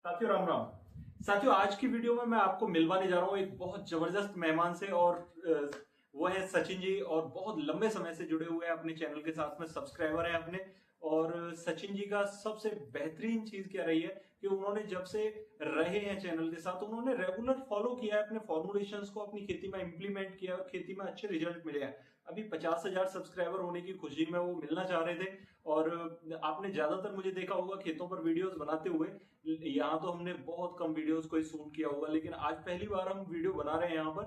साथियों राम राम। साथियों आज की वीडियो में मैं आपको मिलवाने जा रहा हूँ एक बहुत जबरदस्त मेहमान से और वो है सचिन जी और बहुत लंबे समय से जुड़े हुए हैं अपने चैनल के साथ में, सब्सक्राइबर हैं अपने। और सचिन जी का सबसे बेहतरीन चीज क्या रही है कि उन्होंने जब से रहे हैं चैनल के साथ उन्होंने रेगुलर फॉलो किया है अपने फॉर्मुलेशंस को, अपनी खेती में इंप्लीमेंट किया और खेती में अच्छे रिजल्ट मिले हैं। अभी 50,000 सब्सक्राइबर होने की खुशी में वो मिलना चाह रहे थे और आपने ज्यादातर मुझे देखा होगा खेतों पर वीडियोस बनाते हुए। यहाँ तो हमने बहुत कम वीडियोस को शूट किया होगा, लेकिन आज पहली बार हम वीडियो बना रहे हैं यहाँ पर।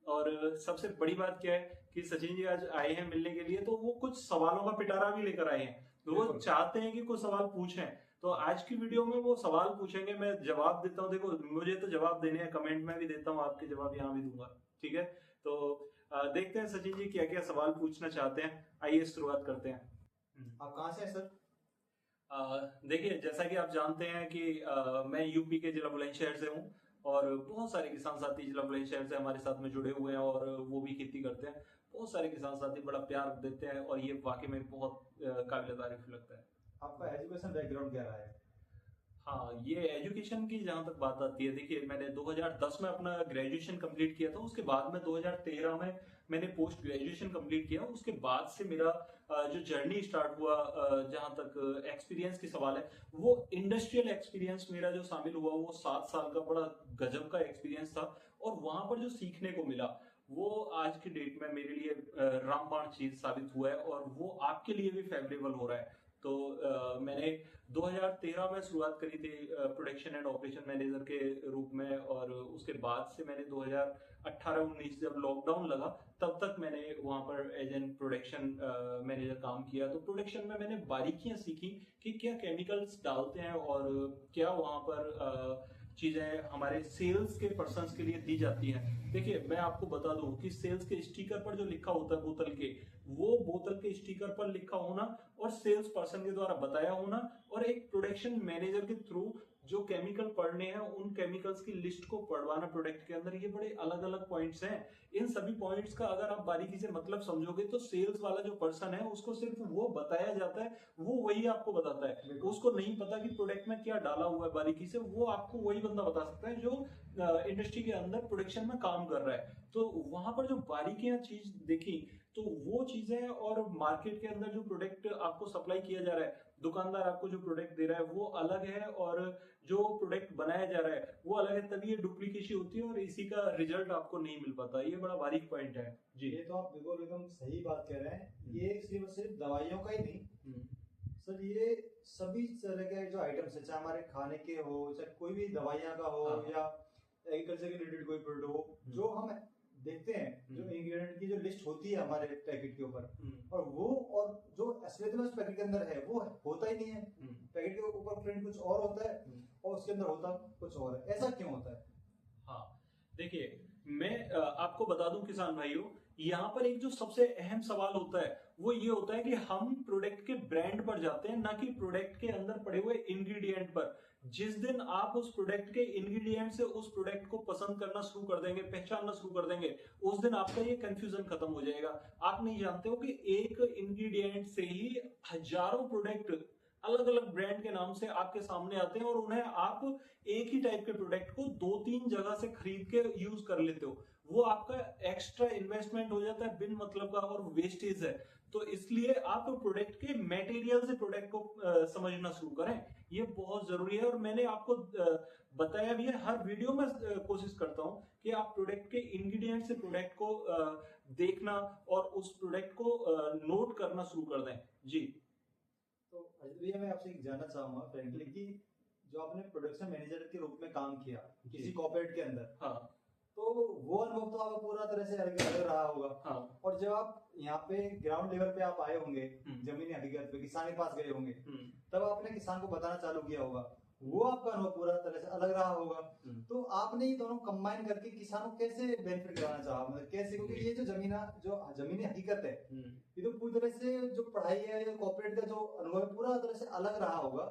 और सबसे बड़ी बात क्या है कि सचिन जी आज आए हैं मिलने के लिए, तो वो कुछ सवालों का पिटारा भी लेकर आए हैं, तो वो चाहते हैं कि कुछ सवाल पूछें। तो आज की वीडियो में वो सवाल पूछेंगे, मैं जवाब देता हूँ। देखो मुझे तो जवाब देने हैं, कमेंट में भी देता हूँ, आपके जवाब यहाँ भी दूंगा, ठीक है। तो देखते हैं सचिन जी क्या क्या सवाल पूछना चाहते हैं। आइए शुरुआत करते हैं। आप कहाँ से हैं सर? देखिए जैसा कि आप जानते हैं कि मैं यूपी के जिला बुलंदशहर से हूँ और बहुत सारे किसान साथी जिला बुलंदशहर से हमारे साथ में जुड़े हुए हैं और वो भी खेती करते हैं। बहुत सारे किसान साथी बड़ा प्यार देते हैं और ये वाकई में बहुत काबिल तारीफ लगता है। आपका एजुकेशन बैकग्राउंड क्या रहा है? हाँ, ये एजुकेशन की जहां तक बात आती है, देखिए मैंने 2010 में अपना ग्रेजुएशन कंप्लीट किया था। उसके बाद में 2013 में मैंने पोस्ट ग्रेजुएशन कंप्लीट किया। उसके बाद से मेरा जो जर्नी स्टार्ट हुआ, जहां तक एक्सपीरियंस की सवाल है, वो इंडस्ट्रियल एक्सपीरियंस मेरा जो शामिल हुआ वो 7 साल का बड़ा गजब का एक्सपीरियंस था। और वहां पर जो सीखने को मिला वो आज की डेट में मेरे लिए रामबाण चीज साबित हुआ है और वो आपके लिए भी फेवरेबल हो रहा है। तो मैंने 2013 में शुरुआत करी थी प्रोडक्शन एंड ऑपरेशन मैनेजर के रूप में, और उसके बाद से मैंने 2018-19 जब लॉकडाउन लगा तब तक मैंने वहां पर एज एन प्रोडक्शन मैनेजर काम किया। तो प्रोडक्शन में मैंने बारीकियां सीखी कि क्या केमिकल्स डालते हैं और क्या वहां पर चीजें हमारे सेल्स के पर्सन के लिए दी जाती हैं। देखिए मैं आपको बता दूं कि सेल्स के स्टिकर पर जो लिखा होता है बोतल के, वो बोतल के स्टिकर पर लिखा होना और सेल्स पर्सन के द्वारा बताया होना और एक प्रोडक्शन मैनेजर के थ्रू जो केमिकल पढ़ने हैं उन केमिकल्स की लिस्ट को पढ़वाना प्रोडक्ट के अंदर, ये बड़े अलग अलग पॉइंट्स हैं। इन सभी पॉइंट्स का अगर आप बारीकी से मतलब समझोगे तो सेल्स वाला जो पर्सन है उसको सिर्फ वो बताया जाता है, वो वही आपको बताता है। उसको नहीं पता कि प्रोडक्ट में क्या डाला हुआ है बारीकी से, वो आपको वही बंदा बता सकता है जो इंडस्ट्री के अंदर प्रोडक्शन में काम कर रहा है। तो वहां पर जो बारीकियां चीज देखी तो वो चीजें, और मार्केट के अंदर जो प्रोडक्ट आपको सप्लाई किया जा रहा है, दुकानदार आपको जो प्रोडक्ट दे रहा है वो अलग है और जो प्रोडक्ट बनाया जा रहा है वो अलग है, तभी ये डुप्लीकेशन होती है और इसी का रिजल्ट आपको नहीं मिल पाता। ये बड़ा बारीक पॉइंट है जी। ये तो आप बिल्कुल एकदम सही बात कह रहे हैं। ये सिर्फ दवाइयों का ही नहीं सर, ये सभी तरह के जो आइटम्स है, चाहे हमारे खाने के हो, चाहे कोई भी दवाइयाँ का हो या एग्रीकल्चर के रिलेटेड कोई प्रोडक्ट हो, जो हम देखते हैं, जो इंग्रेडिएंट की जो लिस्ट होती है हमारे पैकेट के ऊपर, और वो और जो असलियत में उस पैकेट के अंदर है वो होता ही नहीं है। पैकेट के ऊपर प्रिंट कुछ और होता है और उसके अंदर होता कुछ और है। ऐसा क्यों होता है? हाँ देखिए, मैं आपको बता दूं किसान भाइयों, यहाँ पर एक जो सबसे अहम सवाल होता है वो ये होता है कि हम प्रोडक्ट के ब्रांड पर जाते हैं, ना कि प्रोडक्ट के अंदर पड़े हुए इंग्रेडिएंट पर। जिस दिन आप उस प्रोडक्ट के इंग्रेडिएंट से उस प्रोडक्ट को पसंद करना शुरू कर देंगे, पहचानना शुरू कर देंगे, उस दिन आपका ये कंफ्यूजन खत्म हो जाएगा। आप नहीं जानते हो कि एक इंग्रेडिएंट से ही हजारों प्रोडक्ट अलग अलग ब्रांड के नाम से आपके सामने आते हैं और उन्हें आप एक ही टाइप के प्रोडक्ट को 2-3 जगह से खरीद के यूज कर लेते हो। वो आपका एक्स्ट्रा इन्वेस्टमेंट हो जाता है बिन मतलब का और वेस्टेज है। तो इसलिए आप प्रोडक्ट के मटेरियल से प्रोडक्ट को समझना शुरू करें, ये बहुत जरूरी है। और मैंने आपको बताया भी है, हर वीडियो में कोशिश करता हूं कि आप प्रोडक्ट के इंग्रेडिएंट से प्रोडक्ट को देखना और उस प्रोडक्ट को नोट करना शुरू कर दें जी। तो अजय भैया, मैं आपसे जानना चाहूंगा फ्रेंकली कि जो आपने प्रोडक्शन मैनेजर के रूप में काम किया किसी कॉर्पोरेट के अंदर, हाँ, तो वो अनुभव तो आपको पूरा तरह से अलग अलग रहा होगा। हाँ, और जब आप यहाँ पे ग्राउंड लेवल पे आप आए होंगे, जमीनी हकीकत पे किसान के पास गए होंगे, तब आपने किसान को बताना चालू किया होगा, वो आपका अनुभव पूरा तरह से अलग रहा होगा। तो आपने ये दोनों कंबाइन करके किसान को कैसे बेनिफिट कराना चाहा, मतलब कैसे? क्योंकि ये जो जमीनी हकीकत है, ये तो पूरी तरह से जो पढ़ाई है या कॉर्पोरेट का जो अनुभव है पूरा तरह से अलग रहा होगा।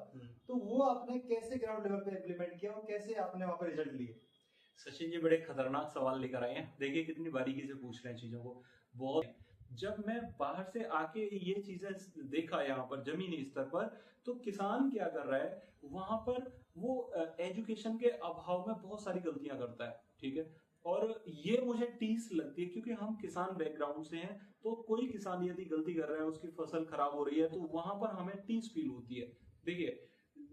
तो वो आपने कैसे ग्राउंड लेवल पे इम्प्लीमेंट किया और कैसे आपने वहां पर रिजल्ट लिए? सचिन जी बड़े खतरनाक सवाल लेकर आए हैं। देखिए कितनी बारीकी से पूछ रहे हैं चीजों को। बहुत जब मैं बाहर से आके ये चीजें देखा यहाँ पर जमीनी स्तर पर, तो किसान क्या कर रहा है वहां पर, वो एजुकेशन के अभाव में बहुत सारी गलतियां करता है, ठीक है। और ये मुझे टीस लगती है, क्योंकि हम किसान बैकग्राउंड से हैं, तो कोई किसान यदि गलती कर रहा है, उसकी फसल खराब हो रही है, तो वहां पर हमें टीस फील होती है। देखिए,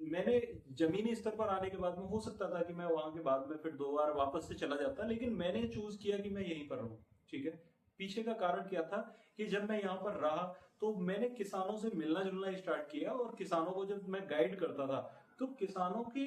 मैंने जमीनी स्तर पर आने के बाद में हो सकता था कि मैं वहां के बाद में फिर 2 बार वापस से चला जाता, लेकिन मैंने चूज किया कि मैं यहीं पर रहूं, ठीक है। पीछे का कारण क्या था कि जब मैं यहाँ पर रहा, तो मैंने किसानों से मिलना जुलना स्टार्ट किया, और किसानों को जब मैं गाइड करता था, तो किसानों के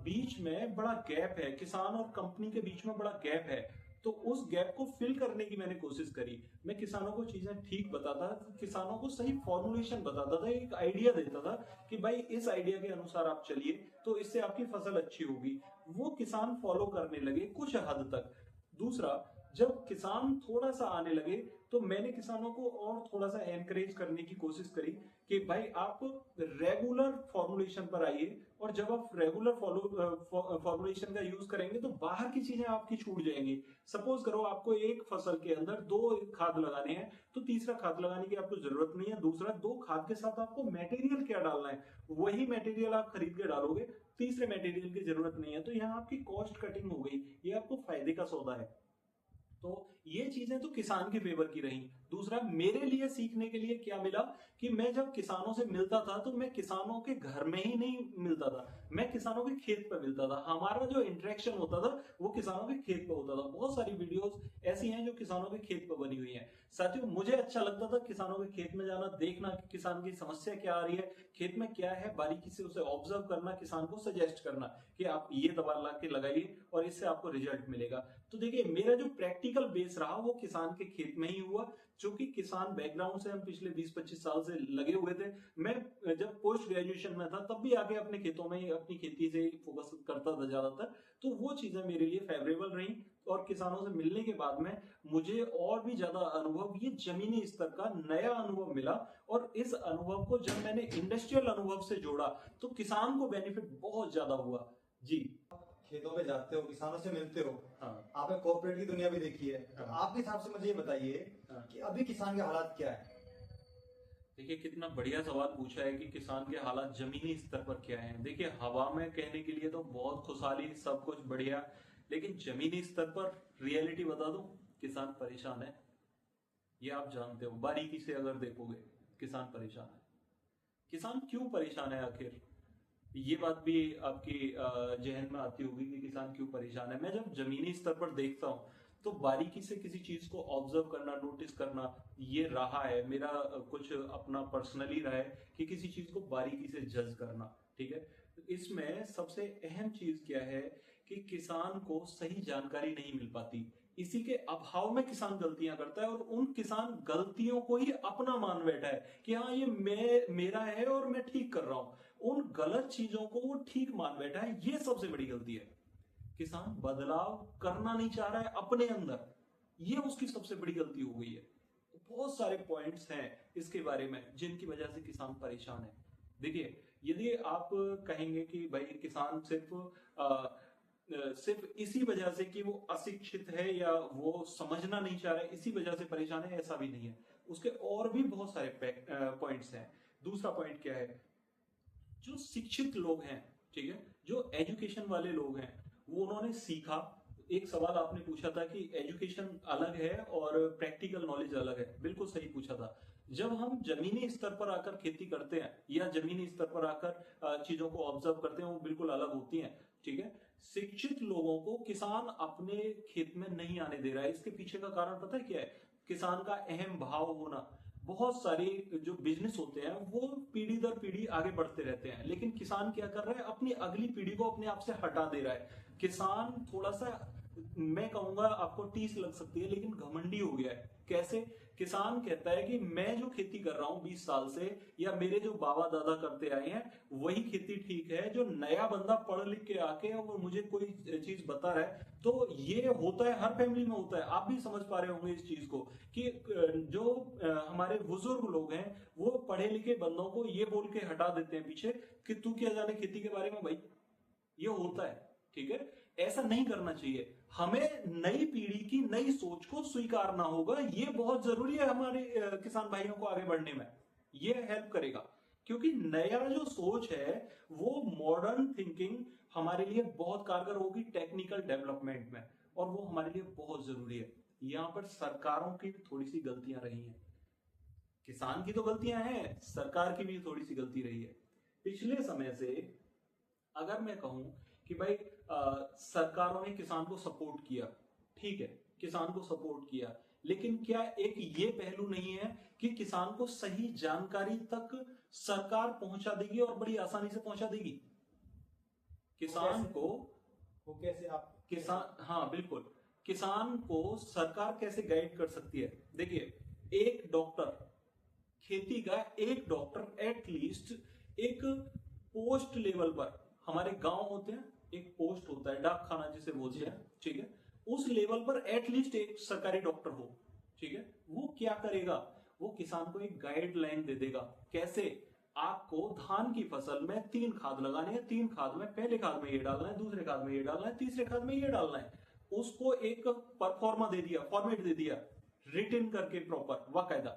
बीच में बड़ा गैप है, किसान और कंपनी के बीच में बड़ा गैप है। तो उस गैप को फिल करने की मैंने कोशिश करी। मैं किसानों को चीजें ठीक बताता, किसानों को सही फॉर्मुलेशन बताता था, एक आइडिया देता था कि भाई इस आइडिया के अनुसार आप चलिए, तो इससे आपकी फसल अच्छी होगी। वो किसान फॉलो करने लगे कुछ हद तक। दूसरा, जब किसान थोड़ा सा आने लगे, तो मैंने किसानों को और थोड़ा सा एनकरेज करने की कोशिश करी कि भाई आप रेगुलर फॉर्मुलेशन पर आइए, और जब आप रेगुलर फॉर्मुलेशन का यूज करेंगे, तो बाहर की चीजें आपकी छूट जाएंगी। सपोज करो आपको एक फसल के अंदर 2 खाद लगाने हैं, तो तीसरा खाद लगाने की आपको जरूरत नहीं है। दूसरा, 2 खाद के साथ आपको मटेरियल क्या डालना है, वही मटेरियल आप खरीद के डालोगे, तीसरे मटेरियल की जरूरत नहीं है। तो यहाँ आपकी कॉस्ट कटिंग हो गई, ये आपको फायदे का सौदा है। तो ये चीजें तो किसान के फेवर की रही। दूसरा, मेरे लिए सीखने के लिए क्या मिला कि मैं जब किसानों से मिलता था, तो मैं किसानों के घर में ही नहीं मिलता था, मैं किसानों के खेत पर मिलता था। हमारा जो इंटरेक्शन होता था वो किसानों के खेत पर होता था। बहुत सारी वीडियोस ऐसी हैं जो किसानों के खेत पर बनी हुई हैं। साथियों, मुझे अच्छा लगता था किसानों के खेत में जाना, देखना कि किसान की समस्या क्या आ रही है, खेत में क्या है, बारीकी से उसे ऑब्जर्व करना, किसान को सजेस्ट करना कि आप ये दवा ला के लगाइए और इससे आपको रिजल्ट मिलेगा। तो देखिए, मेरा जो प्रैक्टिकल बेस रहा वो किसान के खेत में ही हुआ। चूंकि किसान बैकग्राउंड से हम पिछले 20-25 साल से लगे हुए थे, मैं जब पोस्ट ग्रेजुएशन में था तब भी आके अपने खेतों में ही अपनी खेती से फोकस करता था ज्यादातर। तो वो चीजें मेरे लिए फेवरेबल रही, और किसानों से मिलने के बाद में मुझे और भी ज्यादा अनुभव, ये जमीनी स्तर का नया अनुभव मिला। और इस अनुभव को जब मैंने इंडस्ट्रियल अनुभव से जोड़ा, तो किसान को बेनिफिट बहुत ज्यादा हुआ। जी। खेतों पे जाते हो, किसानों से मिलते हो, हाँ। आपने कॉर्पोरेट की दुनिया भी देखी है, तो हाँ। आपके हिसाब से मुझे ये बताइए हाँ। कि अभी किसान के हालात क्या है। देखिए, कितना बढ़िया सवाल पूछा है कि किसान के हालात जमीनी स्तर पर क्या हैं। देखिए, हवा में कहने के लिए तो बहुत खुशहाली, सब कुछ बढ़िया, लेकिन जमीनी स्तर पर रियलिटी बता दूं, किसान परेशान है। ये आप जानते हो, बारीकी से अगर देखोगे किसान परेशान है। किसान क्यों परेशान है आखिर, ये बात भी आपकी जहन में आती होगी कि किसान क्यों परेशान है। मैं जब जमीनी स्तर पर देखता हूँ, तो बारीकी से किसी चीज को ऑब्जर्व करना, नोटिस करना, ये रहा है मेरा कुछ अपना पर्सनली रहा है कि किसी चीज को बारीकी से जज करना, ठीक है। तो इसमें सबसे अहम चीज क्या है कि किसान को सही जानकारी नहीं मिल पाती। इसी के अभाव में किसान गलतियां करता है, और उन किसान गलतियों को ही अपना मान बैठा है कि हाँ, ये मेरा है और मैं ठीक कर रहा हूं। उन गलत चीजों को वो ठीक मान बैठा है, ये सबसे बड़ी गलती है। किसान बदलाव करना नहीं चाह रहा है अपने अंदर, ये उसकी सबसे बड़ी गलती हो गई है। तो बहुत सारे पॉइंट्स हैं इसके बारे में जिनकी वजह से किसान परेशान है। देखिए, यदि आप कहेंगे कि भाई किसान सिर्फ इसी वजह से कि वो अशिक्षित है या वो समझना नहीं चाह रहा है, इसी वजह से परेशान है, ऐसा भी नहीं है। उसके और भी बहुत सारे पॉइंट्स हैं। दूसरा पॉइंट क्या है, जो शिक्षित लोग हैं, ठीक है, जो एजुकेशन वाले लोग हैं, वो उन्होंने सीखा। एक सवाल आपने पूछा था कि एजुकेशन अलग है और प्रैक्टिकल नॉलेज अलग है, बिल्कुल सही पूछा था। जब हम जमीनी स्तर पर आकर खेती करते हैं या जमीनी स्तर पर आकर चीजों को ऑब्जर्व करते हैं, वो बिल्कुल अलग होती हैं, ठीक है। शिक्षित लोगों को किसान अपने खेत में नहीं आने दे रहा है। इसके पीछे का कारण पता है क्या है? किसान का अहम भाव होना। बहुत सारे जो बिजनेस होते हैं वो पीढ़ी दर पीढ़ी आगे बढ़ते रहते हैं, लेकिन किसान क्या कर रहा है, अपनी अगली पीढ़ी को अपने आप से हटा दे रहा है। किसान थोड़ा सा, मैं कहूंगा आपको टीस लग सकती है, लेकिन घमंडी हो गया है। कैसे? किसान कहता है कि मैं जो खेती कर रहा हूं 20 साल से, या मेरे जो बाबा दादा करते आए हैं, वही खेती ठीक है। जो नया बंदा पढ़ लिख के आके वो मुझे कोई चीज बता रहा है, तो ये होता है, हर फैमिली में होता है। आप भी समझ पा रहे होंगे इस चीज को कि जो हमारे बुजुर्ग लोग हैं, वो पढ़े लिखे बंदों को ये बोल के हटा देते हैं पीछे कि तू क्या जाने खेती के बारे में। भाई, ये होता है, ठीक है, ऐसा नहीं करना चाहिए। हमें नई पीढ़ी की नई सोच को स्वीकारना होगा। ये बहुत जरूरी है हमारे किसान भाइयों को आगे बढ़ने में। ये हेल्प करेगा, क्योंकि नया जो सोच है वो मॉडर्न थिंकिंग हमारे लिए बहुत कारगर होगी टेक्निकल डेवलपमेंट में, और वो हमारे लिए बहुत जरूरी है। यहाँ पर सरकारों की थोड़ी सी गलतियां रही हैं। किसान की तो गलतियां हैं, सरकार की भी थोड़ी सी गलती रही है। पिछले समय से अगर मैं कहूं कि भाई सरकारों ने किसान को सपोर्ट किया, ठीक है, किसान को सपोर्ट किया, लेकिन क्या एक ये पहलू नहीं है कि किसान को सही जानकारी तक सरकार पहुंचा देगी और बड़ी आसानी से पहुंचा देगी? किसान को वो कैसे आप किसान, हाँ बिल्कुल, किसान को सरकार कैसे गाइड कर सकती है? देखिए, एक डॉक्टर, खेती का एक डॉक्टर एटलीस्ट एक पोस्ट लेवल पर, हमारे गांव होते हैं, एक पोस्ट होता है, डाक खाना जिसे बोलते हैं, ठीक है, उस लेवल पर एटलीस्ट एक सरकारी डॉक्टर हो, ठीक है। वो क्या करेगा? वो किसान को एक गाइडलाइन दे देगा, कैसे आपको धान की फसल में 3 खाद लगाने हैं, 3 खाद में पहले खाद में ये डालना है, दूसरे खाद में ये डालना है, तीसरे खाद में ये डालना है। उसको एक परफॉर्मा दे दिया, फॉर्मेट दे दिया, रिटन करके प्रॉपर बाकायदा।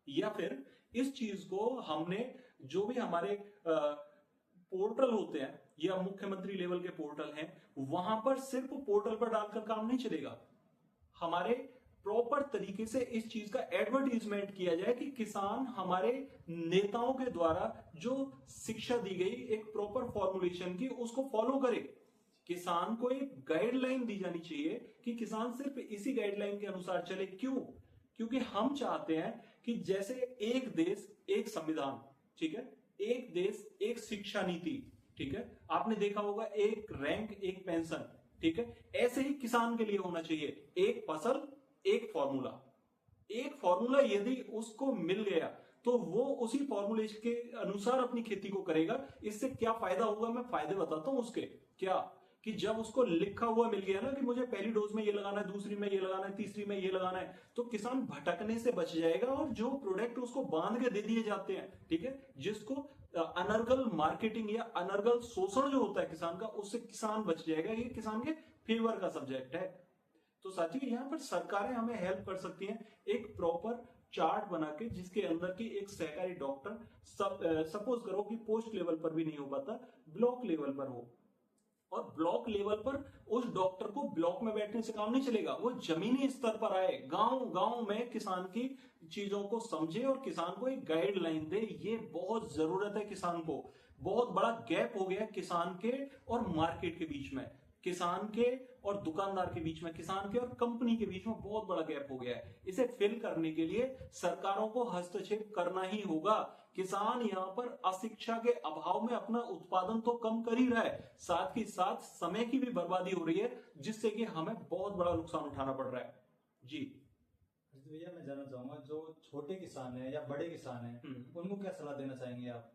या फिर इस चीज को हमने, जो भी हमारे पोर्टल होते हैं या मुख्यमंत्री लेवल के पोर्टल हैं, वहां पर सिर्फ पोर्टल पर डालकर काम नहीं चलेगा। हमारे प्रॉपर तरीके से इस चीज का एडवर्टीजमेंट किया जाए कि किसान हमारे नेताओं के द्वारा जो शिक्षा दी गई एक प्रॉपर फॉर्मुलेशन की, उसको फॉलो करे। किसान को एक गाइडलाइन दी जानी चाहिए कि किसान सिर्फ इसी गाइडलाइन के अनुसार चले। क्यों? क्योंकि हम चाहते हैं कि जैसे एक देश एक संविधान, ठीक है, एक देश एक शिक्षा नीति, ठीक है, आपने देखा होगा एक रैंक एक पेंशन, ठीक है, ऐसे ही किसान के लिए होना चाहिए, एक फसल एक फॉर्मूला। एक फॉर्मूला यदि उसको मिल गया तो वो उसी फॉर्मूले के अनुसार अपनी खेती को करेगा। इससे क्या फायदा होगा, मैं फायदे बताता हूं उसके। क्या कि जब उसको लिखा हुआ मिल गया ना कि मुझे पहली डोज में ये लगाना है, दूसरी में ये लगाना है, तीसरी में ये लगाना है, तो किसान भटकने से बच जाएगा। और जो प्रोडक्ट उसको बांध के दे दिए जाते हैं, ठीक है, जिसको अनर्गल मार्केटिंग या अनर्गल शोषण जो होता है किसान का, उससे किसान बच जाएगा। ये किसान के फेवर का सब्जेक्ट है। तो साथियों, यहाँ पर सरकारें हमें हेल्प कर सकती हैं एक प्रॉपर चार्ट बना के, जिसके अंदर की एक सहकारी डॉक्टर, सपोज करो कि पोस्ट लेवल पर भी नहीं हो पाता, ब्लॉक लेवल पर हो, और ब्लॉक लेवल पर उस डॉक्टर को ब्लॉक में बैठने से काम नहीं चलेगा, वो जमीनी स्तर पर आए, गांव गांव में किसान की चीजों को समझे और किसान को एक गाइडलाइन दे। ये बहुत जरूरत है किसान को। बहुत बड़ा गैप हो गया है किसान के और मार्केट के बीच में, किसान के और दुकानदार के बीच में, किसान के और कंपनी के बीच में बहुत बड़ा गैप हो गया है। इसे फिल करने के लिए सरकारों को हस्तक्षेप करना ही होगा। किसान यहाँ पर अशिक्षा के अभाव में अपना उत्पादन तो कम कर ही रहा है, साथ ही साथ समय की भी बर्बादी हो रही है, जिससे कि हमें बहुत बड़ा नुकसान उठाना पड़ रहा है। जी भैया, मैं जानना चाहूंगा, जो छोटे किसान है या बड़े किसान है, उनको क्या सलाह देना चाहेंगे आप?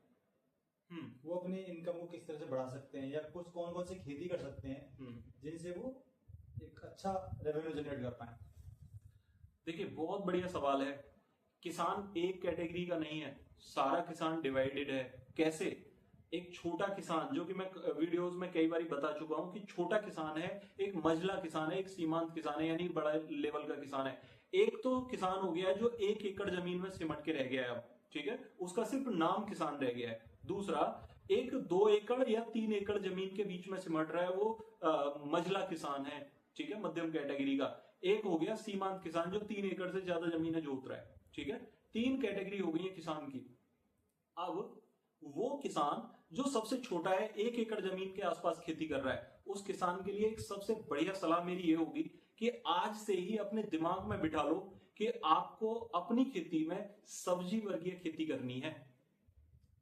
वो अपनी इनकम को किस तरह से बढ़ा सकते हैं, या कुछ कौन कौन सी खेती कर सकते हैं जिनसे वो एक अच्छा रेवेन्यू जनरेट कर पाए? देखिए, बहुत बढ़िया सवाल है। किसान एक कैटेगरी का नहीं है, सारा किसान डिवाइडेड है। कैसे? एक छोटा किसान, जो कि मैं वीडियोस में कई बार बता चुका हूं कि छोटा किसान है, एक मझला किसान है, एक सीमांत किसान है, यानी बड़ा लेवल का किसान है। एक तो किसान हो गया जो 1 एकड़ जमीन में सिमट के रह गया है अब, ठीक है, उसका सिर्फ नाम किसान रह गया है। दूसरा, एक 2 एकड़ या 3 एकड़ जमीन के बीच में सिमट रहा है, वो मझला किसान है, ठीक है, मध्यम कैटेगरी का। एक हो गया सीमांत किसान, जो 3 एकड़ से ज्यादा जमीन जोत रहा है, ठीक है। 3 कैटेगरी हो गई है किसान की। अब वो किसान जो सबसे छोटा है, 1 एकड़ जमीन के आसपास खेती कर रहा है, उस किसान के लिए एक सबसे बढ़िया सलाह मेरी ये होगी कि आज से ही अपने दिमाग में बिठा लो कि आपको अपनी खेती में सब्जी वर्गीय खेती करनी है।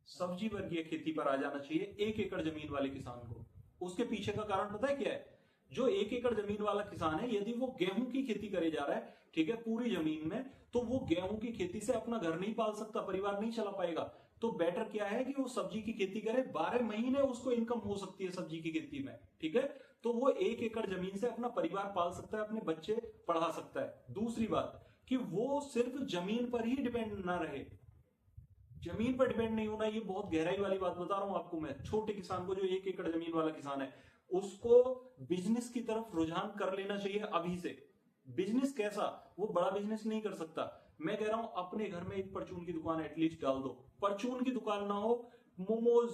सब्जी वर्गीय खेती पर आ जाना चाहिए 1 एकड़ जमीन वाले किसान को। उसके पीछे का कारण पता है क्या है? जो 1 एकड़ जमीन वाला किसान है, यदि वो गेहूं की खेती करे जा रहा है, ठीक है, पूरी जमीन में, तो वो गेहूं की खेती से अपना घर नहीं पाल सकता, परिवार नहीं चला पाएगा। तो बेटर क्या है कि वो सब्जी की खेती करे, 12 महीने उसको इनकम हो सकती है सब्जी की खेती में, ठीक है। तो वो 1 एकड़ जमीन से अपना परिवार पाल सकता है, अपने बच्चे पढ़ा सकता है। दूसरी बात कि वो सिर्फ जमीन पर ही डिपेंड ना रहे। जमीन पर डिपेंड नहीं होना, ये बहुत गहराई वाली बात बता रहा हूं आपको मैं। छोटे किसान को, जो 1 एकड़ जमीन वाला किसान है, उसको बिजनेस की तरफ रुझान कर लेना चाहिए अभी से। बिजनेस कैसा, वो बड़ा बिजनेस नहीं कर सकता। मैं कह रहा हूं अपने घर में एक परचून की दुकान एटलीस्ट डाल दो। परचून की दुकान ना हो, मोमोज,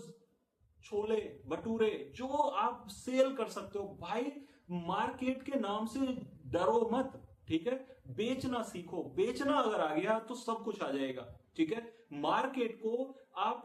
छोले भटूरे जो आप सेल कर सकते हो भाई, मार्केट के नाम से डरो मत, ठीक है। बेचना सीखो, बेचना अगर आ गया तो सब कुछ आ जाएगा, ठीक है। मार्केट को आप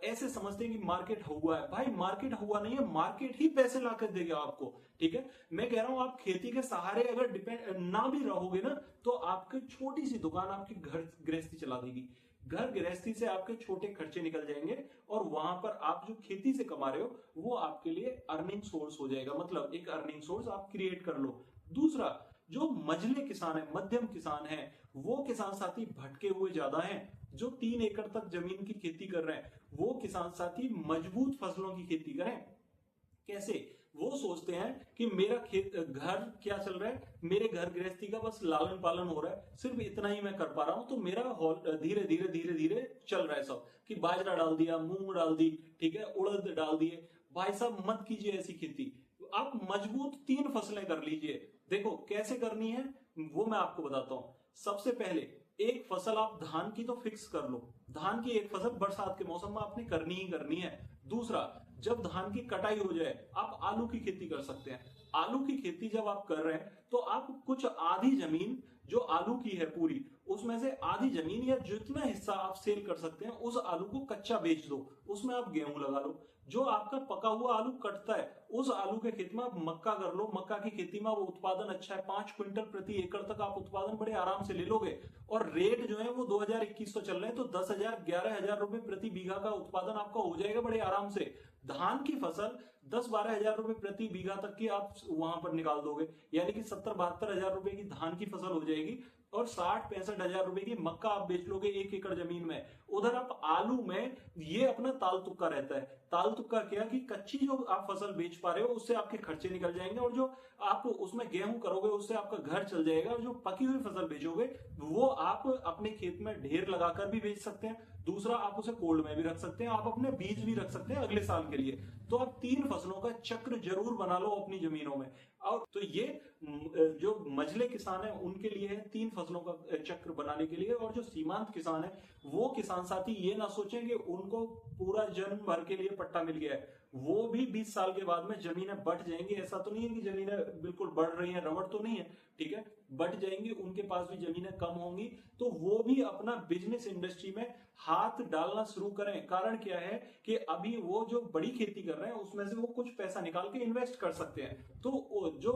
ऐसे समझते हैं कि मार्केट हुआ है, भाई मार्केट हुआ नहीं है, मार्केट ही पैसे ला कर देगा आपको, ठीक है। मैं कह रहा हूं आप खेती के सहारे अगर डिपेंड ना भी रहोगे ना, तो आपकी छोटी सी दुकान आपकी घर गृहस्थी चला देगी। घर गृहस्थी से आपके छोटे खर्चे निकल जाएंगे और वहां पर आप जो खेती से कमा रहे हो वो आपके लिए अर्निंग सोर्स हो जाएगा, मतलब एक अर्निंग सोर्स आप क्रिएट कर लो। दूसरा, जो मझले किसान है, मध्यम किसान है, वो किसान साथी भटके हुए ज्यादा हैं। जो 3 एकड़ तक जमीन की खेती कर रहे हैं वो किसान साथी मजबूत फसलों की खेती करें। कैसे? वो सोचते हैं कि मेरा खेत घर क्या चल रहा है, मेरे घर गृहस्थी का बस लालन पालन हो रहा है, सिर्फ इतना ही मैं कर पा रहा हूं, तो मेरा धीरे धीरे धीरे धीरे चल रहा है सब, कि बाजरा डाल दिया, मूंग डाल दी, ठीक है, उड़द डाल दिए। भाई साहब मत कीजिए ऐसी खेती, आप मजबूत 3 फसलें कर लीजिए। देखो कैसे करनी है वो मैं आपको बताता हूं। सबसे पहले एक फसल आप धान की तो फिक्स कर लो, धान की एक फसल बरसात के मौसम में आपने करनी ही करनी है। दूसरा, जब धान की कटाई हो जाए आप आलू की खेती कर सकते हैं। आलू की खेती जब आप कर रहे हैं तो आप कुछ आधी जमीन जो आलू की है पूरी, उसमें से आधी जमीन या जितना हिस्सा आप सेल कर सकते हैं उस आलू को कच्चा बेच दो, उसमें आप गेहूं लगा लो। जो आपका पका हुआ आलू कटता है उस आलू के खेत में आप मक्का कर लो। मक्का की खेती में वो उत्पादन अच्छा है, 5 क्विंटल प्रति एकड़ तक आप उत्पादन बड़े आराम से ले लोगे। और रेट जो है वो 2021 तो चल रहे हैं, तो 10,000 11,000 रुपए प्रति बीघा का उत्पादन आपका हो जाएगा बड़े आराम से। धान की फसल 10-12 हजार रुपए प्रति बीघा तक की आप वहां पर निकाल दोगे, यानी कि 70-72 हजार रुपए की धान की फसल हो जाएगी और 60-65 हजार रुपए की मक्का आप बेच लोगे 1 एकड़ जमीन में। उधर आप आलू में ये अपना ताल तुक्का रहता है। ताल तुक्का क्या कि कच्ची जो आप फसल बेच पा रहे हो उससे आपके खर्चे निकल जाएंगे और जो आप उसमें गेहूं करोगे उससे आपका घर चल जाएगा, और जो पकी हुई फसल बेचोगे वो आप अपने खेत में ढेर लगाकर भी बेच सकते हैं। दूसरा, आप उसे कोल्ड में भी रख सकते हैं, आप अपने बीज भी रख सकते हैं अगले साल के लिए। तो आप 3 फसलों का चक्र जरूर बना लो अपनी जमीनों में। और तो ये जो मझले किसान है उनके लिए है 3 फसलों का चक्र बनाने के लिए। और जो सीमांत किसान है वो किसान साथी ये ना सोचें कि उनको पूरा जन्म भर के लिए पट्टा मिल गया है, वो भी 20 साल के बाद में जमीनें बढ़ जाएंगी। ऐसा तो नहीं है कि जमीनें बिल्कुल बढ़ रही हैं, रबड़ तो नहीं है, ठीक है, बढ़ जाएंगी, उनके पास भी जमीनें कम होंगी, तो वो भी अपना बिजनेस इंडस्ट्री में हाथ डालना शुरू करें। कारण क्या है कि अभी वो जो बड़ी खेती कर रहे हैं उसमें से वो कुछ पैसा निकाल के इन्वेस्ट कर सकते हैं। तो जो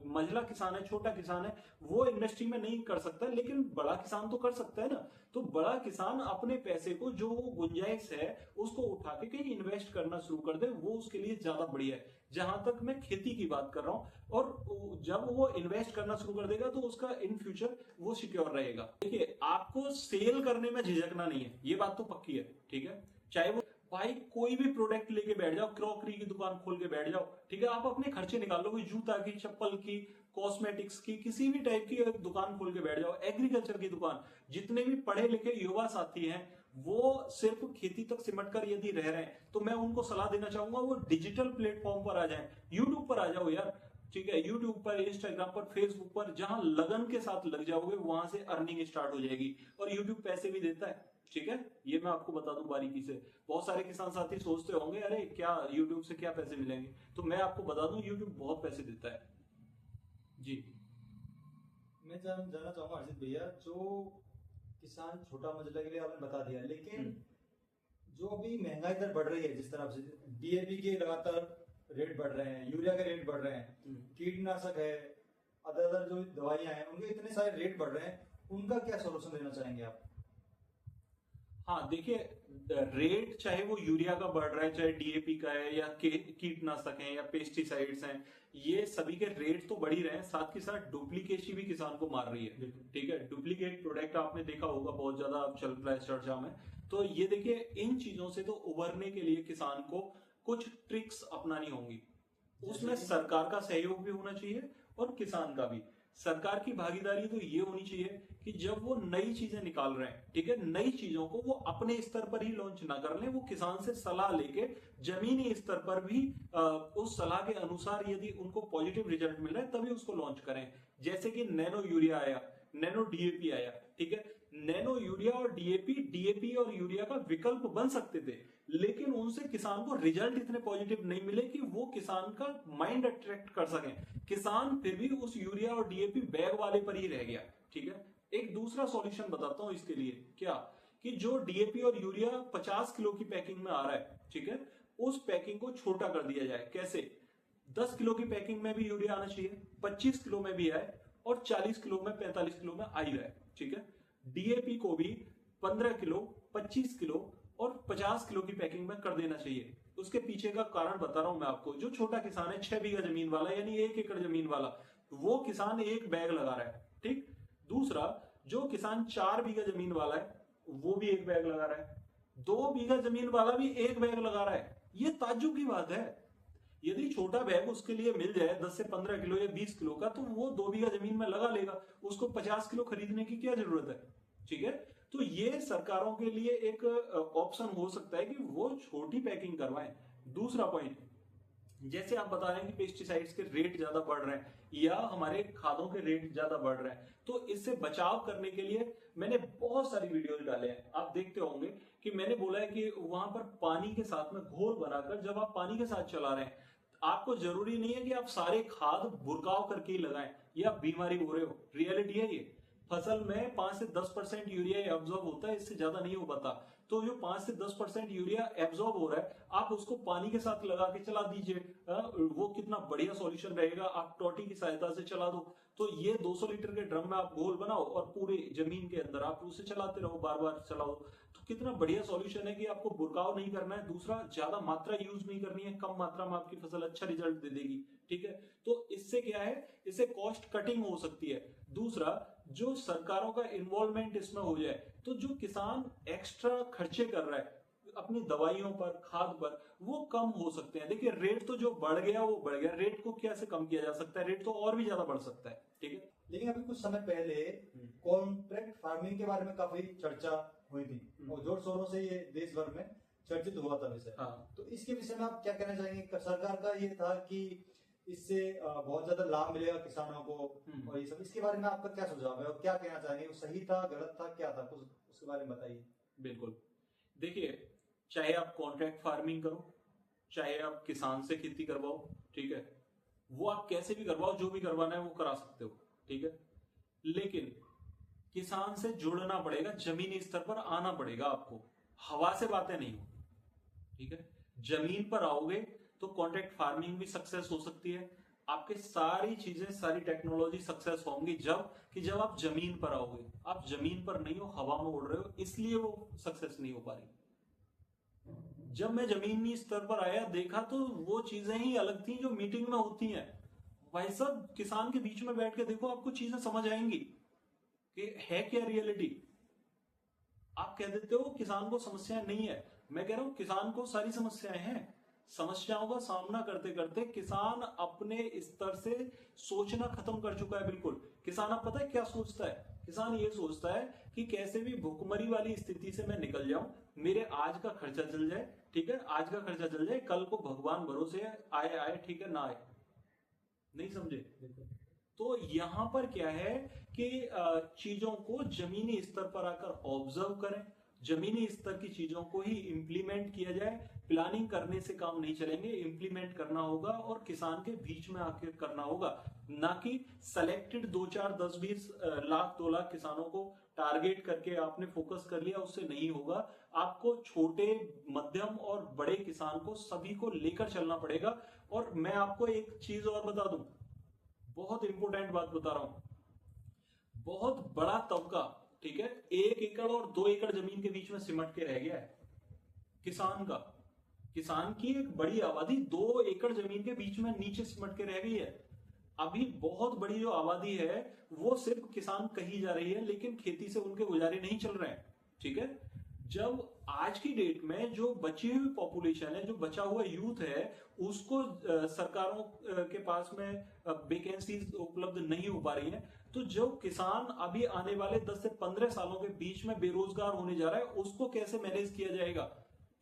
मझला किसान है, छोटा किसान है, वो इंडस्ट्री में नहीं कर सकता, लेकिन बड़ा किसान तो कर सकता है ना। तो बड़ा किसान अपने पैसे को जो गुंजाइश है उसको उठा के कहीं इन्वेस्ट करना शुरू कर दे, वो उसके लिए ज्यादा बढ़िया है। जहां तक मैं खेती की बात कर रहा हूं, और जब वो इन्वेस्ट करना शुरू कर देगा तो उसका इन फ्यूचर वो सिक्योर रहेगा। देखिए, आपको सेल करने में झिझकना नहीं है, ये बात तो पक्की है, ठीक है। चाहे वो भाई कोई भी प्रोडक्ट लेके बैठ जाओ, क्रॉकरी की दुकान खोल के बैठ जाओ, ठीक है, आप अपने खर्चे निकाल लो, जूता की, चप्पल की, कॉस्मेटिक्स की, किसी भी टाइप की दुकान खोल के बैठ जाओ, एग्रीकल्चर की दुकान। जितने भी पढ़े लिखे युवा साथी हैं वो सिर्फ खेती तक सिमट कर यदि रह रहे हैं तो मैं उनको सलाह देना चाहूंगा वो डिजिटल प्लेटफॉर्म पर आ जाएं, यूट्यूब पर आ जाओ यार, ठीक है, यूट्यूब पर, इंस्टाग्राम पर, फेसबुक पर, जहां लगन के साथ लग जाओगे वहां से अर्निंग स्टार्ट हो जाएगी। और यूट्यूब पैसे भी देता है, ठीक है, ये मैं आपको बता दूं बारीकी से। बहुत सारे किसान साथी सोचते होंगे अरे क्या यूट्यूब से क्या पैसे मिलेंगे, तो मैं आपको बता दूं यूट्यूब बहुत पैसे देता है जी। मैं जानना चाहूंगा हर्षित भैया, जो किसान छोटा मजला के लिए आपने बता दिया, लेकिन जो अभी महंगाई दर बढ़ रही है, जिस तरह से डीएपी के लगातार रेट बढ़ रहे हैं, यूरिया के रेट बढ़ रहे हैं, कीटनाशक है, अदर जो दवाइयां हैं उनके इतने सारे रेट बढ़ रहे हैं, उनका क्या सोल्यूशन देना चाहेंगे आप? हाँ देखिए, रेट चाहे वो यूरिया का बढ़ रहा है, चाहे डीएपी का है, या कीटनाशक है, या पेस्टिसाइड्स हैं, ये सभी के रेट तो बढ़ ही रहे हैं। साथ के साथ डुप्लीकेसी भी किसान को मार रही है, ठीक है। डुप्लीकेट प्रोडक्ट आपने देखा होगा बहुत ज्यादा चल रहा है चर्चा में। तो ये देखिए, इन चीजों से तो उबरने के लिए किसान को कुछ ट्रिक्स अपनानी होंगी। उसमें सरकार का सहयोग भी होना चाहिए और किसान का भी। सरकार की भागीदारी तो ये होनी चाहिए कि जब वो नई चीजें निकाल रहे हैं, ठीक है, नई चीजों को वो अपने स्तर पर ही लॉन्च ना कर लें, वो किसान से सलाह लेके जमीनी स्तर पर भी उस सलाह के अनुसार यदि उनको पॉजिटिव रिजल्ट मिल रहा है तभी उसको लॉन्च करें। जैसे कि नैनो यूरिया आया, नैनो डीएपी आया, ठीक है, नैनो यूरिया और डीएपी और यूरिया का विकल्प बन सकते थे, लेकिन उनसे किसान को रिजल्ट इतने पॉजिटिव नहीं मिले कि वो किसान का माइंड अट्रैक्ट कर सकें। किसान फिर भी उस यूरिया और डीएपी बैग वाले पर ही रह गया, ठीक है। एक दूसरा सॉल्यूशन बताता हूं इसके लिए, क्या कि जो डीएपी और यूरिया 50 किलो की पैकिंग में आ रहा है, ठीक है, उस पैकिंग को छोटा कर दिया जाए। कैसे? 10 किलो की पैकिंग में भी यूरिया आना चाहिए, 25 किलो में भी आए और 40 किलो में, 45 किलो में आ ही रहा है, ठीक है। डीएपी को भी 15 किलो, 25 किलो और 50 किलो की पैकिंग में कर देना चाहिए। उसके पीछे का कारण बता रहा हूं मैं आपको। जो छोटा किसान है, 6 बीघा जमीन वाला यानी 1 एकड़ जमीन वाला, वो किसान एक बैग लगा रहा है, ठीक। दूसरा, जो किसान 4 बीघा जमीन वाला है वो भी एक बैग लगा रहा है, 2 बीघा जमीन वाला भी एक बैग लगा रहा है। ये ताज्जुब की बात है। यदि छोटा बैग उसके लिए मिल जाए 10 से 15 किलो या 20 किलो का, तो वो 2 बीघा जमीन में लगा लेगा, उसको 50 किलो खरीदने की क्या जरूरत है, ठीक है। तो ये सरकारों के लिए एक ऑप्शन हो सकता है कि वो छोटी पैकिंग करवाएं। दूसरा पॉइंट, जैसे आप बता रहे हैं कि पेस्टिसाइड्स के रेट ज्यादा बढ़ रहे हैं या हमारे खादों के रेट ज्यादा बढ़ रहे हैं, तो इससे बचाव करने के लिए मैंने बहुत सारी वीडियोस डाले हैं। आप देखते होंगे कि मैंने बोला है कि वहां पर पानी के साथ में घोल बनाकर जब आप पानी के साथ चला रहे हैं, आपको जरूरी नहीं है कि आप सारे खाद बुरकाव करके ही लगाएं या बीमारी हो रहे हो। रियलिटी है ये, फसल में 5 से 10% यूरिया एब्जॉर्ब होता है, इससे ज्यादा नहीं हो पाता। तो जो 5 से 10% यूरिया एब्जॉर्ब हो रहा है, आप उसको पानी के साथ लगा के चला दीजिए, वो कितना बढ़िया सॉल्यूशन रहेगा। आप टोटी की सहायता से चला दो, तो ये 200 लीटर के ड्रम में आप घोल बनाओ और पूरे जमीन के अंदर आप उसे चलाते रहो, बार बार चलाओ, तो कितना बढ़िया सॉल्यूशन है कि आपको बुरकाव नहीं करना है। दूसरा, ज्यादा मात्रा यूज नहीं करनी है, कम मात्रा में आपकी फसल अच्छा रिजल्ट दे देगी, ठीक है। तो इससे क्या है, इससे कॉस्ट कटिंग हो सकती है। दूसरा, जो सरकारों का इन्वॉल्वमेंट इसमें हो जाए, तो जो किसान एक्स्ट्रा खर्चे कर रहा है अपनी दवाइयों पर, खाद पर, वो कम हो सकते हैं। देखिए, रेट तो जो बढ़ गया वो बढ़ गया, रेट को कैसे कम किया जा सकता है? रेट तो और भी ज्यादा बढ़ सकता है, ठीक है। लेकिन अभी कुछ समय पहले कॉन्ट्रैक्ट फार्मिंग के बारे में काफी चर्चा हुई थी और जोर शोरों से ये देश भर में चर्चित हुआ था विषय। तो इसके विषय में आप क्या कहना चाहेंगे? सरकार का ये था कि इससे बहुत ज्यादा लाभ मिलेगा किसानों को और ये सब, इसके बारे में आपका क्या सुझाव है और क्या कहना चाहेंगे? वो सही था, गलत था, क्या था, कुछ उसके बारे में बताइए। बिल्कुल, देखिए, चाहे आप कॉन्ट्रैक्ट फार्मिंग करो, चाहे आप किसान से खेती करवाओ, ठीक है, वो आप कैसे भी करवाओ, जो भी करवाना है वो करा सकते हो, ठीक है। लेकिन किसान से जुड़ना पड़ेगा, जमीनी स्तर पर आना पड़ेगा आपको, हवा से बातें नहीं हो, ठीक है। जमीन पर आओगे तो कॉन्ट्रैक्ट फार्मिंग भी सक्सेस हो सकती है, आपके सारी चीजें, सारी टेक्नोलॉजी सक्सेस होंगी जब आप जमीन पर आओगे। आप जमीन पर नहीं हो, हवा में उड़ रहे हो, इसलिए वो सक्सेस नहीं हो पा रही। जब मैं जमीनी स्तर पर आया, देखा तो वो चीजें ही अलग थी जो मीटिंग में होती हैं। भाई साहब, किसान के बीच में बैठ के देखो, आपको चीजें समझ आएंगी कि है क्या रियलिटी। आप कह देते हो किसान को समस्याएं नहीं है, मैं कह रहा हूं किसान को सारी समस्याएं हैं। समस्याओं का सामना करते करते किसान अपने स्तर से सोचना खत्म कर चुका है। बिल्कुल, किसान अब पता है क्या सोचता है? किसान ये सोचता है कि कैसे भी भुखमरी वाली स्थिति से मैं निकल जाऊं, मेरे आज का खर्चा चल जाए, ठीक है, आज का खर्चा चल जाए, कल को भगवान भरोसे आए आए, ठीक है, ना आए। नहीं समझे? तो यहां पर क्या है कि चीजों को जमीनी स्तर पर आकर ऑब्जर्व करें, जमीनी स्तर की चीजों को ही इंप्लीमेंट किया जाए। प्लानिंग करने से काम नहीं चलेंगे, इंप्लीमेंट करना होगा और किसान के बीच में आकर करना होगा, ना कि सेलेक्टेड 2, 4, 10, 20 लाख, 2 लाख किसानों को टारगेट करके आपने फोकस कर लिया, उससे नहीं होगा। आपको छोटे, मध्यम और बड़े किसान को, सभी को लेकर चलना पड़ेगा। और मैं आपको एक चीज और बता दूं, बहुत इंपॉर्टेंट बात बता रहा हूं, बहुत बड़ा तबका, ठीक है, 1 एकड़ और 2 एकड़ जमीन के बीच में सिमट के रह गया है। किसान की एक बड़ी आबादी 2 एकड़ जमीन के बीच में नीचे सिमट के रह गई है। अभी बहुत बड़ी जो आबादी है वो सिर्फ किसान कही जा रही है, लेकिन खेती से उनके गुजारे नहीं चल रहे हैं, ठीक है। जब आज की डेट में जो बची हुई पॉपुलेशन है, जो बचा हुआ यूथ है, उसको सरकारों के पास में वैकेंसीज उपलब्ध नहीं हो पा रही हैं, तो जो किसान अभी आने वाले 10 से 15 सालों के बीच में बेरोजगार होने जा रहा है, उसको कैसे मैनेज किया जाएगा?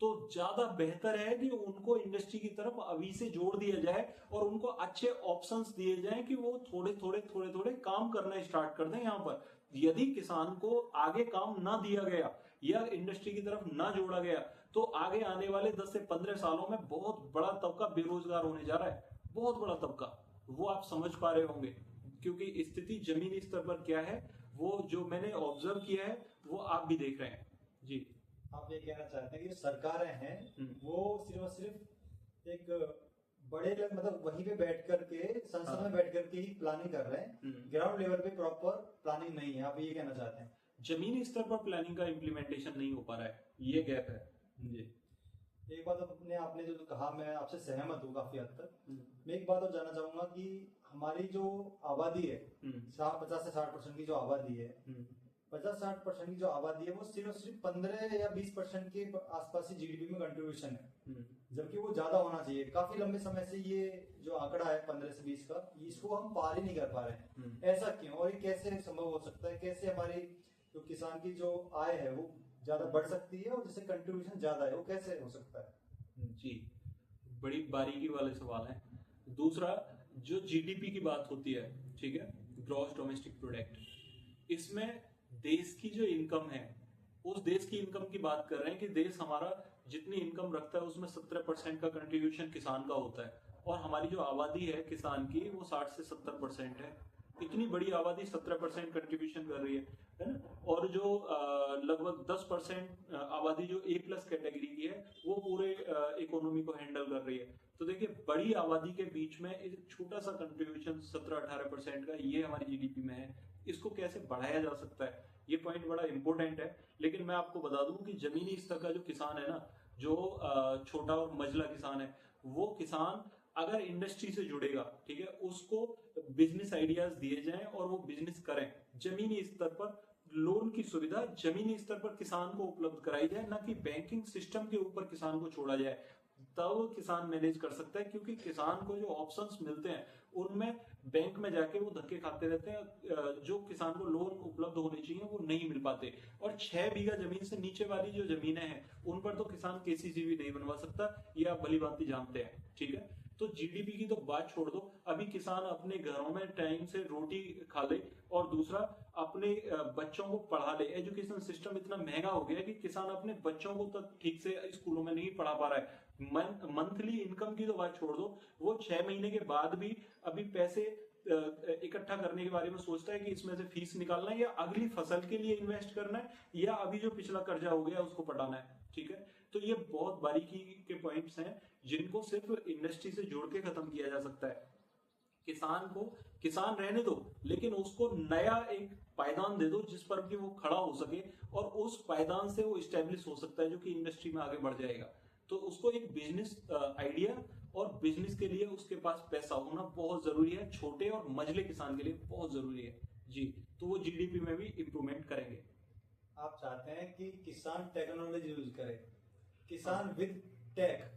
तो ज्यादा बेहतर है कि उनको इंडस्ट्री की तरफ अभी से जोड़ दिया जाए और उनको अच्छे ऑप्शंस दिए जाएं कि वो थोड़े थोड़े काम करना स्टार्ट कर दें। यहाँ पर यदि किसान को आगे काम ना दिया गया या इंडस्ट्री की तरफ ना जोड़ा गया, तो आगे आने वाले 10 से 15 सालों में बहुत बड़ा तबका बेरोजगार होने जा रहा है, बहुत बड़ा तबका। वो आप समझ पा रहे होंगे, क्योंकि स्थिति जमीनी स्तर पर क्या है वो जो मैंने ऑब्जर्व किया है वो आप भी देख रहे हैं। जी, आप ये कहना चाहते हैं कि जो सरकारें हैं वो सिर्फ और सिर्फ एक बड़े मतलब वहीं पे बैठ करके संसद में बैठ करके ही प्लानिंग कर रहे हैं, ग्राउंड लेवल पे प्रॉपर प्लानिंग नहीं है, आप ये कहना चाहते हैं? जमीनी स्तर पर प्लानिंग का इम्प्लीमेंटेशन नहीं हो पा रहा है, ये गैप है। जी, एक बात अपने आपने जो कहा मैं आपसे सहमत हूँ काफी हद तक। मैं एक बात और जानना चाहूंगा कि हमारी जो आबादी है 50 से 60% की जो आबादी है, 50-60% की जो आबादी है वो सिर्फ 15 या 20% के आसपास ही जीडीपी में कंट्रीब्यूशन है, जबकि वो ज्यादा होना चाहिए। काफी लंबे समय से ये जो आंकड़ा है 15 से 20 का, इसको हम पार ही नहीं कर पा रहे हैं। ऐसा क्यों और ये कैसे संभव हो सकता है? कैसे हमारी जो किसान की जो आय है वो ज्यादा बढ़ सकती है और जिससे कंट्रीब्यूशन ज्यादा है, वो कैसे हो सकता है? जी, बड़ी बारीकी वाले सवाल है। दूसरा, जो जीडीपी की बात होती है, ठीक है, ग्रॉस डोमेस्टिक प्रोडक्ट, इसमें देश की जो इनकम है उस देश की इनकम की बात कर रहे हैं कि देश हमारा जितनी इनकम रखता है उसमें 17% का कंट्रीब्यूशन किसान का होता है, और हमारी जो आबादी है किसान की वो 60 से 70% है। इतनी बड़ी आबादी 17% कंट्रीब्यूशन कर रही है ना? और जो लगभग 10% आबादी जो A+ कैटेगरी की है वो पूरे इकोनॉमी को हैंडल कर रही है। तो देखिए, बड़ी आबादी के बीच में एक छोटा सा कंट्रीब्यूशन 17-18% का ये हमारी जीडीपी में है, इसको कैसे बढ़ाया जा सकता है, ये पॉइंट बड़ा इंपॉर्टेंट है। लेकिन मैं आपको बता दूं कि जमीनी स्तर का जो किसान है ना, जो छोटा और मझला किसान है, वो किसान अगर इंडस्ट्री से जुड़ेगा, ठीक है, उसको बिजनेस आइडियाज दिए जाएं और वो बिजनेस करें, जमीनी स्तर पर लोन की सुविधा जमीनी स्तर पर किसान को उपलब्ध कराई जाए, ना कि बैंकिंग सिस्टम के ऊपर किसान को छोड़ा जाए, तब किसान मैनेज कर सकता है। क्योंकि किसान को जो ऑप्शंस मिलते हैं उनमें बैंक में जाके वो धक्के खाते रहते हैं, जो किसान को लोन उपलब्ध होने चाहिए वो नहीं मिल पाते। और 6 बीघा जमीन से नीचे वाली जो जमीनें हैं उन पर तो किसान केसीसी भी नहीं बनवा सकता, ये आप भली भांति जानते हैं, ठीक है। तो जीडीपी की तो बात छोड़ दो, अभी किसान अपने घरों में टाइम से रोटी खा ले, और दूसरा अपने बच्चों को पढ़ा ले। एजुकेशन सिस्टम इतना महंगा हो गया कि किसान अपने बच्चों को तक ठीक से स्कूलों में नहीं पढ़ा पा रहा है। मंथली इनकम की तो बात छोड़ दो, वो 6 महीने के बाद भी अभी पैसे इकट्ठा करने के बारे में सोचता है कि इसमें से फीस निकालना है या अगली फसल के लिए इन्वेस्ट करना है या अभी जो पिछला कर्जा हो गया उसको पटाना है, ठीक है। तो ये बहुत बारीकी के पॉइंट्स हैं जिनको सिर्फ इंडस्ट्री से जोड़ के खत्म किया जा सकता है। किसान को किसान रहने दो, लेकिन उसको नया एक पायदान दे दो जिस पर कि वो खड़ा हो सके, और उस पायदान से वो स्टेब्लिश हो सकता है जो कि इंडस्ट्री में आगे बढ़ जाएगा। तो उसको एक बिजनेस आइडिया और बिजनेस के लिए उसके पास पैसा होना बहुत जरूरी है, छोटे और मझले किसान के लिए बहुत जरूरी है जी। तो वो जीडीपी में भी इंप्रूवमेंट करेंगे। आप चाहते हैं कि किसान टेक्नोलॉजी यूज करे, किसान विद टेक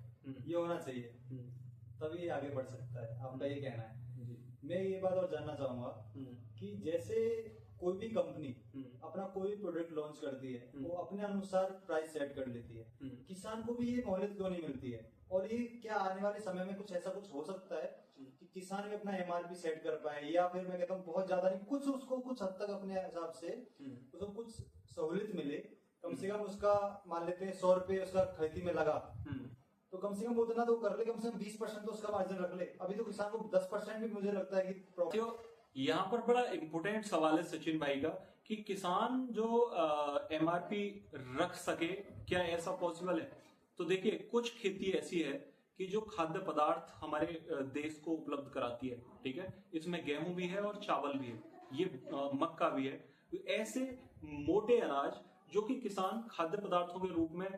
ये होना चाहिए, तभी आगे बढ़ सकता है, आपका ये कहना है। मैं ये बात और जानना चाहूंगा कि जैसे कोई भी कंपनी अपना कोई भी प्रोडक्ट लॉन्च करती है, वो अपने अनुसार प्राइस सेट कर लेती है, किसान को भी ये मोहलत क्यों नहीं मिलती है? और ये क्या आने वाले समय में कुछ ऐसा कुछ हो सकता है कि किसान भी अपना एमआरपी सेट कर पाए, या फिर मैं कहता हूँ बहुत ज्यादा नहीं, कुछ उसको कुछ हद तक अपने हिसाब से उसको कुछ सहूलियत मिले, कम से कम उसका मान लेते हैं 100 रुपए उसका खेती में लगा, तो कम से कम उतना तो कर ले, कम से कम 20% तो उसका मार्जिन रख ले। अभी तो किसान को 10% भी मुझे लगता है कि यहाँ पर बड़ा इंपोर्टेंट सवाल है सचिन भाई का, कि किसान जो एमआरपी रख सके, क्या ऐसा पॉसिबल है? तो देखिए, कुछ खेती ऐसी है कि जो खाद्य पदार्थ हमारे देश को उपलब्ध कराती है, ठीक है, इसमें गेहूं भी है और चावल भी है, ये मक्का भी है। तो ऐसे मोटे अनाज जो कि किसान खाद्य पदार्थों के रूप में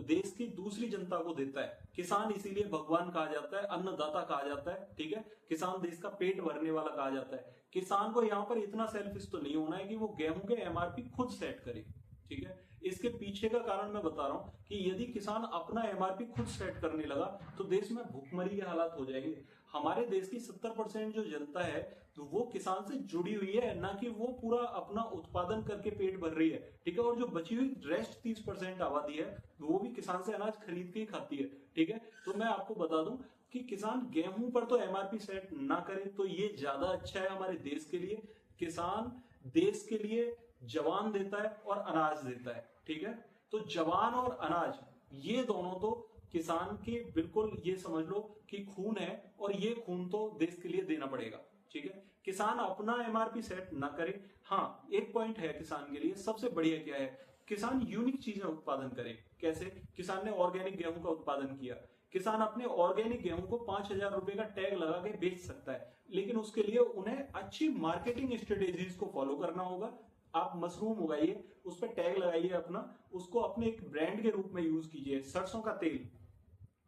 देश की दूसरी जनता को देता है। किसान इसीलिए भगवान कहा जाता है, अन्नदाता कहा जाता है, ठीक है। किसान देश का पेट भरने वाला कहा जाता है। किसान को यहाँ पर इतना सेल्फिश तो नहीं होना है कि वो गेहूं के एमआरपी खुद सेट करे, ठीक है। इसके पीछे का कारण मैं बता रहा हूं कि यदि किसान अपना एमआरपी खुद सेट करने लगा तो देश में भूखमरी के हालात हो जाएंगे। हमारे देश की 70% जो जनता है तो वो किसान से जुड़ी हुई है, ना कि वो पूरा अपना उत्पादन करके पेट भर रही है, ठीक है। और जो बची हुई रेस्ट 30% आबादी है वो भी किसान से अनाज खरीद के ही खाती है, ठीक है। तो मैं आपको बता दूं कि किसान गेहूं पर तो एमआरपी सेट ना करे तो ये ज्यादा अच्छा है हमारे देश के लिए। किसान देश के लिए जवान देता है और अनाज देता है, ठीक है। तो जवान और अनाज ये दोनों तो किसान के बिल्कुल ये समझ लो कि खून है, और ये खून तो देश के लिए देना पड़ेगा, ठीक है। किसान अपना एमआरपी सेट ना करे। हाँ, एक पॉइंट है किसान के लिए सबसे बढ़िया क्या है, किसान यूनिक चीजें उत्पादन करे। कैसे? किसान ने ऑर्गेनिक गेहूं का उत्पादन किया, किसान अपने ऑर्गेनिक गेहूं को 5,000 रुपए का टैग लगा के बेच सकता है, लेकिन उसके लिए उन्हें अच्छी मार्केटिंग स्ट्रेटेजीज को फॉलो करना होगा। आप मशरूम उगाइए, उस पर टैग लगाइए अपना, उसको अपने एक ब्रांड के रूप में यूज कीजिए। सरसों का तेल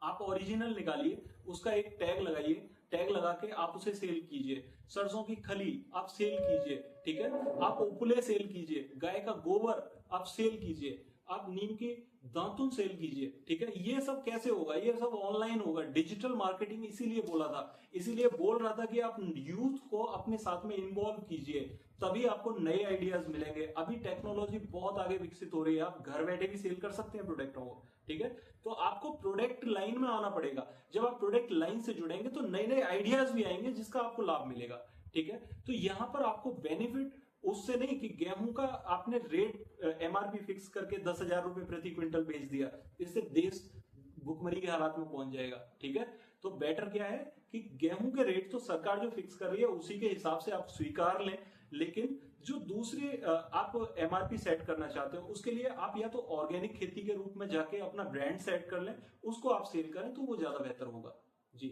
आप ओरिजिनल निकालिए, उसका एक टैग लगाइए, टैग लगा के आप उसे सेल कीजिए। सरसों की खली आप सेल कीजिए, ठीक है। आप उपले सेल कीजिए, गाय का गोबर आप सेल कीजिए, आप नीम की दातुन सेल कीजिए, ठीक है। ये सब कैसे होगा? ये सब ऑनलाइन होगा, डिजिटल मार्केटिंग। इसीलिए बोला था, इसीलिए बोल रहा था कि आप यूथ को अपने साथ में इन्वॉल्व कीजिए, तभी आपको नए आइडियाज मिलेंगे। अभी टेक्नोलॉजी बहुत आगे विकसित हो रही है, आप घर बैठे भी सेल कर सकते हैं प्रोडक्टों को, ठीक है। तो आपको प्रोडक्ट लाइन में आना पड़ेगा। जब आप प्रोडक्ट लाइन से जुड़ेंगे तो नए नए आइडियाज भी आएंगे जिसका आपको लाभ मिलेगा, ठीक है। तो यहां पर आपको बेनिफिट उससे नहीं कि गेहूं का आपने रेट एमआरपी फिक्स करके 10,000 रुपए प्रति क्विंटल बेच दिया, इससे देश भुखमरी के हालात में पहुंच जाएगा, ठीक है। तो बेटर क्या है कि गेहूं के रेट तो सरकार जो फिक्स कर रही है उसी के हिसाब से आप स्वीकार लें, लेकिन जो दूसरे आप एमआरपी सेट करना चाहते हो उसके लिए आप या तो ऑर्गेनिक खेती के रूप में जाके अपना ब्रांड सेट कर लें, उसको आप सेल करें तो वो ज्यादा बेहतर होगा जी।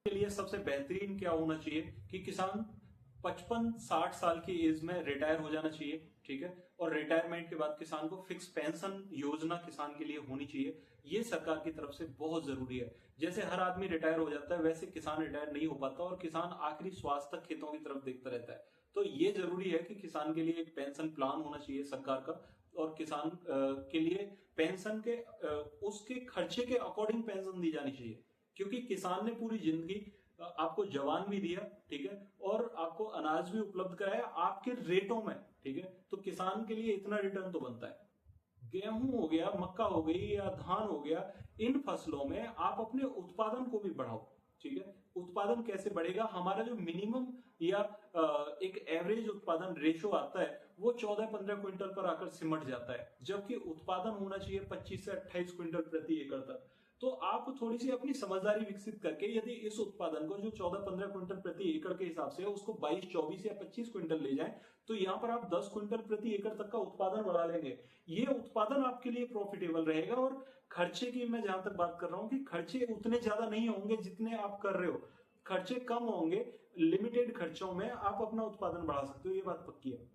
के लिए सबसे बेहतरीन क्या होना चाहिए कि किसान 55-60 साल की एज में रिटायर हो जाना चाहिए, ठीक है। और रिटायरमेंट के बाद किसान को फिक्स पेंशन योजना किसान के लिए होनी चाहिए। ये सरकार की तरफ से बहुत जरूरी है। जैसे हर आदमी रिटायर हो जाता है वैसे किसान रिटायर नहीं हो पाता, और किसान आखिरी श्वास तक खेतों की तरफ देखता रहता है। तो ये जरूरी है कि किसान के लिए एक पेंशन प्लान होना चाहिए सरकार का, और किसान के लिए पेंशन के उसके खर्चे के अकॉर्डिंग पेंशन दी जानी चाहिए, क्योंकि किसान ने पूरी जिंदगी आपको जवान भी दिया, ठीक है, और आपको अनाज भी उपलब्ध कराया आपके रेटों में, ठीक है। तो किसान के लिए इतना रिटर्न तो बनता है। गेहूं हो गया, मक्का हो गई या धान हो गया, इन फसलों में आप अपने उत्पादन को भी बढ़ाओ, ठीक है। उत्पादन कैसे बढ़ेगा? हमारा जो मिनिमम या एक एवरेज उत्पादन रेशो आता है वो 14-15 क्विंटल पर आकर सिमट जाता है, जबकि उत्पादन होना चाहिए 25 से 28 क्विंटल प्रति एकड़ तक। तो आप थोड़ी सी अपनी समझदारी विकसित करके यदि इस उत्पादन को जो 14-15 क्विंटल प्रति एकड़ के हिसाब से है उसको 22, 24 या 25 क्विंटल ले जाएं, तो यहाँ पर आप 10 क्विंटल प्रति एकड़ तक का उत्पादन बढ़ा लेंगे। ये उत्पादन आपके लिए प्रॉफिटेबल रहेगा, और खर्चे की मैं जहां तक बात कर रहा हूँ कि खर्चे उतने ज्यादा नहीं होंगे जितने आप कर रहे हो, खर्चे कम होंगे, लिमिटेड खर्चों में आप अपना उत्पादन बढ़ा सकते हो, ये बात पक्की है।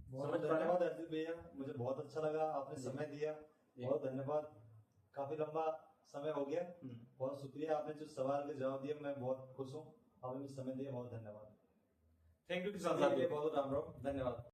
बहुत धन्यवाद अर्जित भैया, मुझे बहुत अच्छा लगा, आपने समय दिया, बहुत धन्यवाद। काफी लंबा समय हो गया, बहुत शुक्रिया, आपने जो सवाल के जवाब दिए मैं बहुत खुश हूँ, आपने मुझे समय दिया, बहुत धन्यवाद। थैंक यू किसान साहब, बहुत राम राम, धन्यवाद।